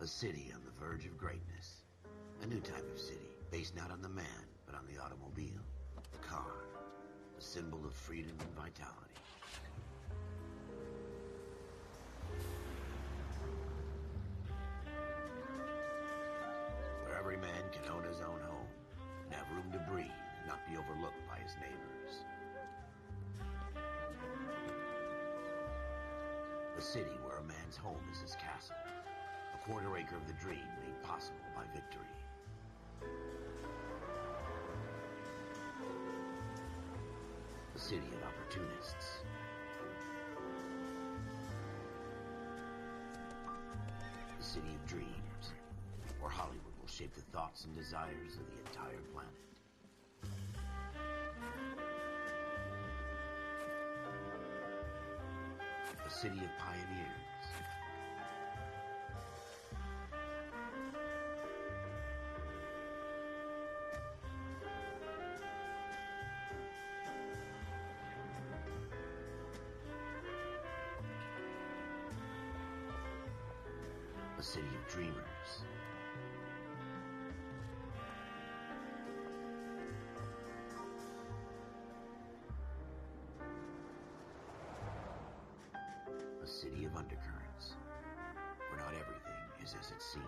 city on the verge of greatness. A new type of city, based not on the man, but on the automobile. The car. The symbol of freedom and vitality. Where every man can own his own home, and have room to breathe, and not be overlooked by his neighbors. A city where a man's home is his castle. A quarter acre of the dream made possible by victory. A city of opportunists. A city of dreams, where Hollywood will shape the thoughts and desires of the entire planet. A city of pioneers. A city of dreamers. A city of undercurrents, where not everything is as it seems.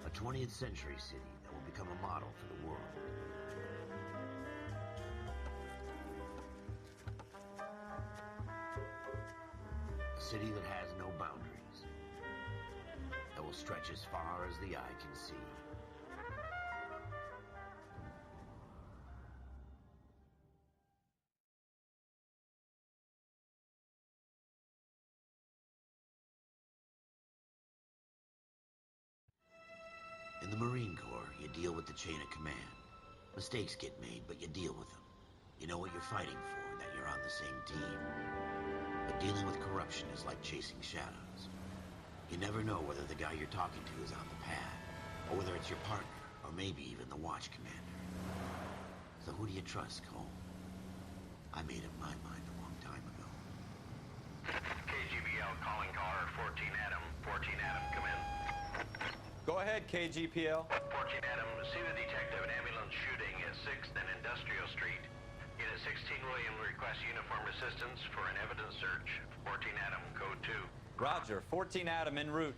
A 20th century city that will become a model for the world. A city that has no boundaries, that will stretch as far as the eye can see. In the Marine Corps, you deal with the chain of command. Mistakes get made, but you deal with them. You know what you're fighting for, and that you're on the same team. But dealing with corruption is like chasing shadows. You never know whether the guy you're talking to is on the pad, or whether it's your partner, or maybe even the watch commander. So who do you trust, Cole? I made up my mind a long time ago. KGBL calling caller 14 Adam. 14 Adam, come in. Go ahead, KGPL. 14 Adam, see the detective, an ambulance shooting at 6th and Industrial Street. Unit 16 William requests uniform assistance for an evidence search. 14 Adam, code 2. Roger, 14 Adam en route.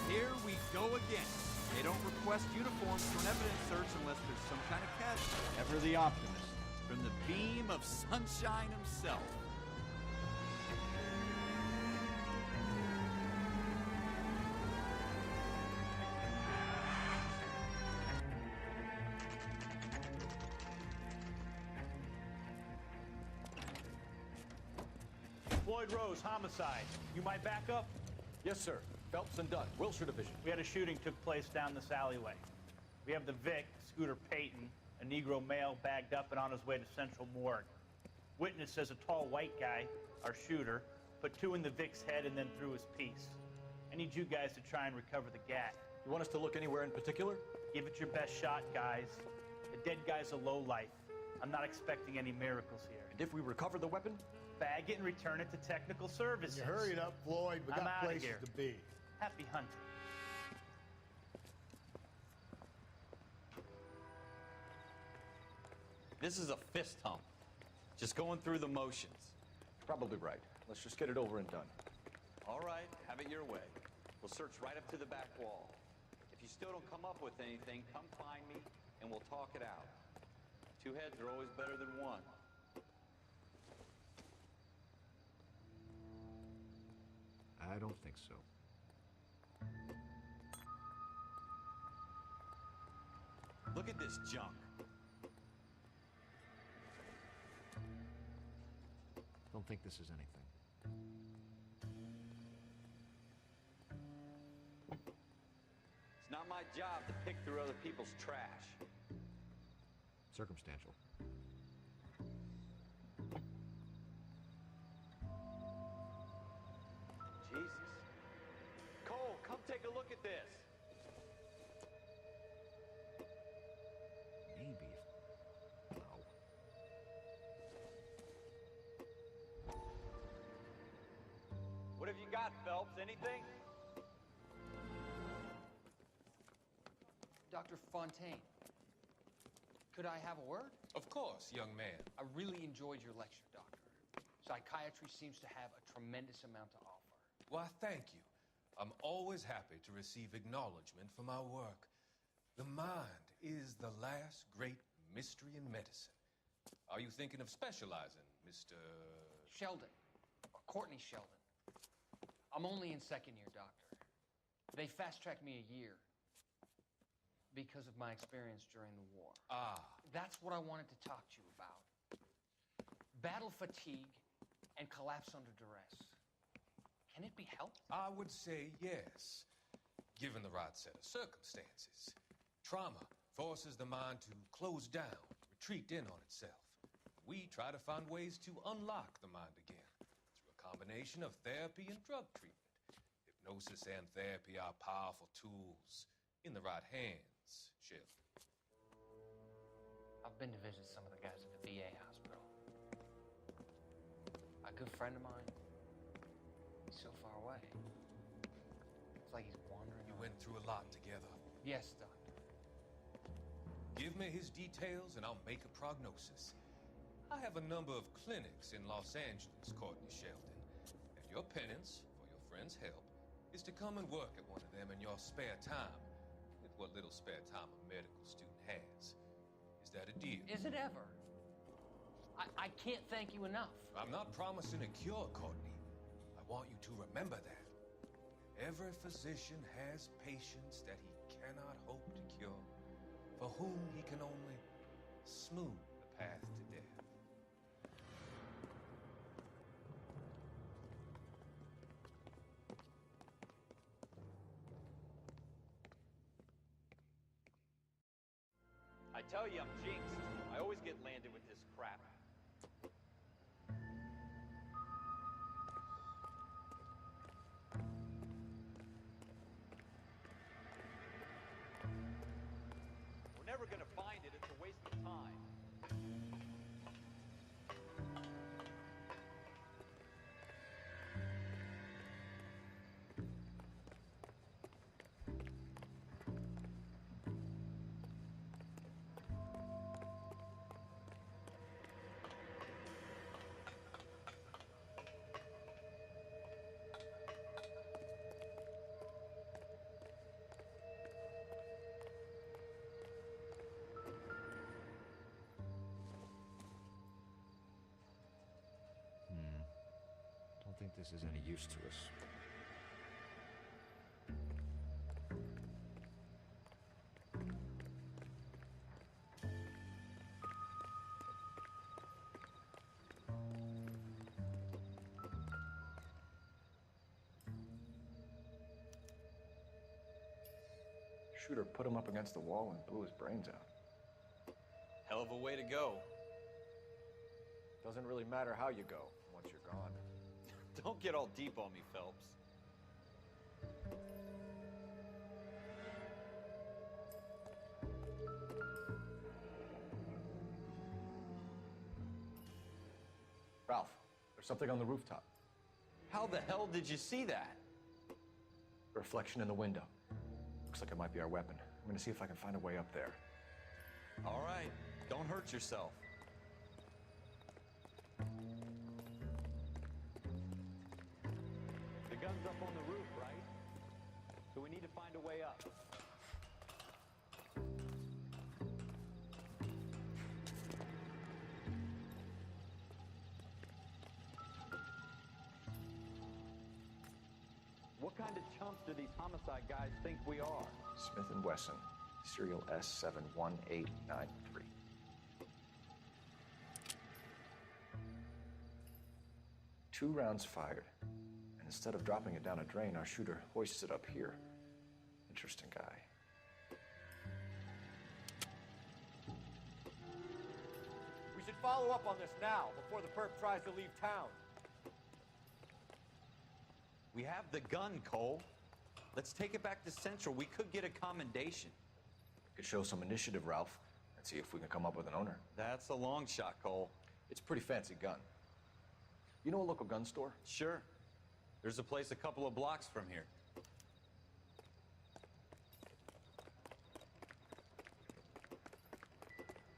Here we go again. They don't request uniforms for an evidence search unless there's some kind of catch. Ever the optimist. From the beam of sunshine himself. Floyd Rose, homicide. You might back up? Yes, sir. Phelps and Dunn, Wilshire Division. We had a shooting took place down this alleyway. We have the Vic, Scooter Payton, a Negro male bagged up and on his way to Central Morgue. Witness says a tall white guy, our shooter, put 2 in the Vic's head and then threw his piece. I need you guys to try and recover the gat. You want us to look anywhere in particular? Give it your best shot, guys. The dead guy's a lowlife. I'm not expecting any miracles here. And if we recover the weapon? Bag it and return it to technical services. You hurry it up, Floyd. We I'm got outta places here. to be. Happy hunting. This is a fist hump. Just going through the motions. Probably right. Let's just get it over and done. All right, have it your way. We'll search right up to the back wall. If you still don't come up with anything, come find me and we'll talk it out. 2 heads are always better than 1. I don't think so. Look at this junk. Don't think this is anything. It's not my job to pick through other people's trash. Circumstantial. Jesus. Cole, come take a look at this. Maybe. No. have you got, Phelps? Anything? Dr. Fontaine, could I have a word? Of course, young man. I really enjoyed your lecture, Doctor. Psychiatry seems to have a tremendous amount to offer. Why, thank you. I'm always happy to receive acknowledgement for my work. The mind is the last great mystery in medicine. Are you thinking of specializing, Mr. Sheldon, or Courtney Sheldon. I'm only in second year, Doctor. They fast-tracked me a year because of my experience during the war. Ah. That's what I wanted to talk to you about. Battle fatigue and collapse under duress. Can it be helped? I would say yes, given the right set of circumstances. Trauma forces the mind to close down, retreat in on itself. We try to find ways to unlock the mind again through a combination of therapy and drug treatment. Hypnosis and therapy are powerful tools in the right hands, Sheldon. I've been to visit some of the guys at the VA hospital. A good friend of mine, he's so far away. It's like he's wandering You around. went through a lot together. Yes, Doctor. Give me his details and I'll make a prognosis. I have a number of clinics in Los Angeles, Courtney Sheldon, and your penance, for your friend's help, is to come and work at one of them in your spare time, with what little spare time a medical student has. Is that a deal? Is it ever? I can't thank you enough. I'm not promising a cure, Courtney. I want you to remember that. Every physician has patients that he cannot hope to cure, for whom he can only smooth the path to death. I tell you, I'm jinxed. I always get landed with this crap. We're never gonna find it. It's a waste of time. Don't think this is any use to us. Shooter put him up against the wall and blew his brains out. Hell of a way to go. Doesn't really matter how you go once you're gone. Don't get all deep on me, Phelps. Ralph, there's something on the rooftop. How the hell did you see that? A reflection in the window. Looks like it might be our weapon. I'm gonna see if I can find a way up there. All right, don't hurt yourself. The gun's up on the roof, right? So we need to find a way up. What kind of chumps do these homicide guys think we are? Smith & Wesson, serial S71893. 2 rounds fired. And instead of dropping it down a drain, our shooter hoists it up here. Interesting guy. We should follow up on this now, before the perp tries to leave town. We have the gun, Cole. Let's take it back to Central. We could get a commendation. Could show some initiative, Ralph, and see if we can come up with an owner. That's a long shot, Cole. It's a pretty fancy gun. You know a local gun store? Sure. There's a place a couple of blocks from here.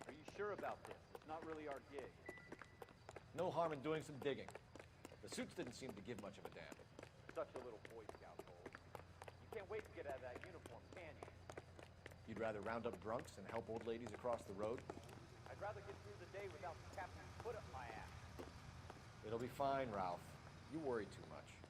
Are you sure about this? It's not really our gig. No harm in doing some digging. The suits didn't seem to give much of a damn. Such a little Boy Scout hole. You can't wait to get out of that uniform, can you? You'd rather round up drunks and help old ladies across the road? I'd rather get through the day without the captain's foot up my ass. It'll be fine, Ralph. You worry too much.